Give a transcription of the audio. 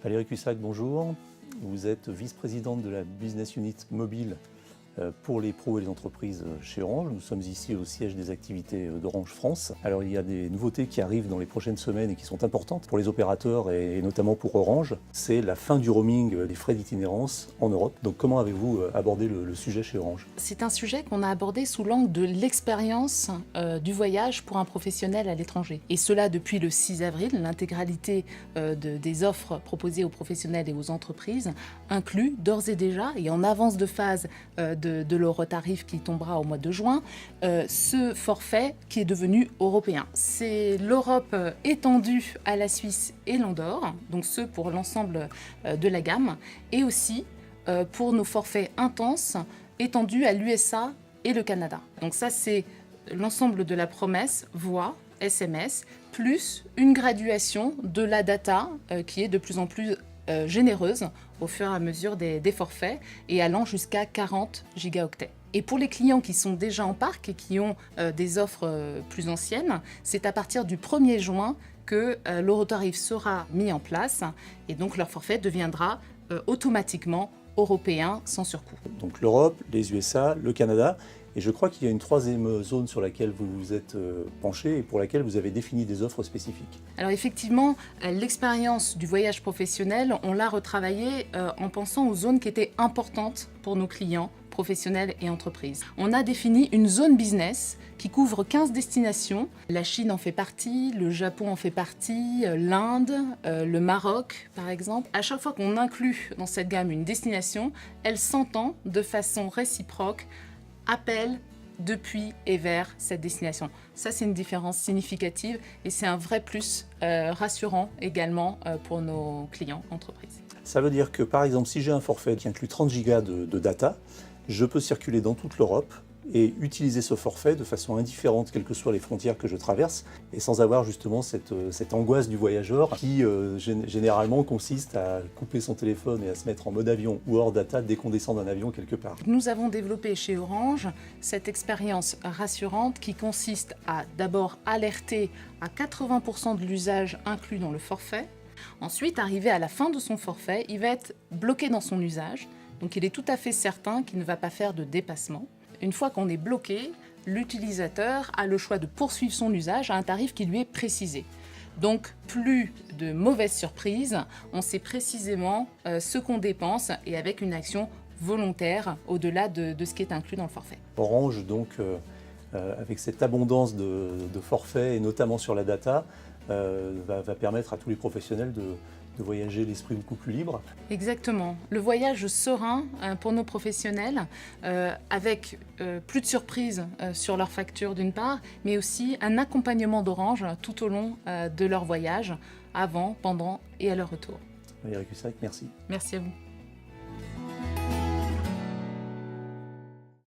Valérie Cussac, bonjour. Vous êtes vice-présidente de la Business Unit Mobile pour les pros et les entreprises chez Orange. Nous sommes ici au siège des activités d'Orange France. Alors il y a des nouveautés qui arrivent dans les prochaines semaines et qui sont importantes pour les opérateurs et notamment pour Orange. C'est la fin du roaming des frais d'itinérance en Europe. Donc comment avez-vous abordé le sujet chez Orange? C'est un sujet qu'on a abordé sous l'angle de l'expérience du voyage pour un professionnel à l'étranger. Et cela depuis le 6 avril, l'intégralité des offres proposées aux professionnels et aux entreprises inclut d'ores et déjà, et en avance de phase de l'Eurotarif qui tombera au mois de juin, ce forfait qui est devenu européen. C'est l'Europe étendue à la Suisse et l'Andorre, donc ce pour l'ensemble de la gamme, et aussi pour nos forfaits intenses étendus à l'USA et le Canada. Donc ça, c'est l'ensemble de la promesse voix, SMS, plus une graduation de la data qui est de plus en plus généreuse au fur et à mesure des forfaits et allant jusqu'à 40 gigaoctets. Et pour les clients qui sont déjà en parc et qui ont des offres plus anciennes, c'est à partir du 1er juin que l'Eurotarif sera mis en place et donc leur forfait deviendra automatiquement européen sans surcoût. Donc l'Europe, les USA, le Canada. Et je crois qu'il y a une troisième zone sur laquelle vous vous êtes penché et pour laquelle vous avez défini des offres spécifiques. Alors effectivement, l'expérience du voyage professionnel, on l'a retravaillée en pensant aux zones qui étaient importantes pour nos clients professionnels et entreprises. On a défini une zone business qui couvre 15 destinations. La Chine en fait partie, le Japon en fait partie, l'Inde, le Maroc par exemple. À chaque fois qu'on inclut dans cette gamme une destination, elle s'entend de façon réciproque appel depuis et vers cette destination. Ça, c'est une différence significative et c'est un vrai plus rassurant également pour nos clients entreprises. Ça veut dire que, par exemple, si j'ai un forfait qui inclut 30 gigas de data, je peux circuler dans toute l'Europe et utiliser ce forfait de façon indifférente, quelles que soient les frontières que je traverse, et sans avoir justement cette angoisse du voyageur qui généralement consiste à couper son téléphone et à se mettre en mode avion ou hors data dès qu'on descend d'un avion quelque part. Nous avons développé chez Orange cette expérience rassurante qui consiste à d'abord alerter à 80% de l'usage inclus dans le forfait. Ensuite, arrivé à la fin de son forfait, il va être bloqué dans son usage, donc il est tout à fait certain qu'il ne va pas faire de dépassement. Une fois qu'on est bloqué, l'utilisateur a le choix de poursuivre son usage à un tarif qui lui est précisé. Donc plus de mauvaises surprises, on sait précisément ce qu'on dépense et avec une action volontaire au-delà de ce qui est inclus dans le forfait. Orange, donc, avec cette abondance de forfaits et notamment sur la data, va permettre à tous les professionnels de voyager l'esprit beaucoup plus libre. Exactement. Le voyage serein pour nos professionnels, avec plus de surprises sur leur facture d'une part, mais aussi un accompagnement d'Orange tout au long de leur voyage, avant, pendant et à leur retour. Valérie Cussac, merci. Merci à vous.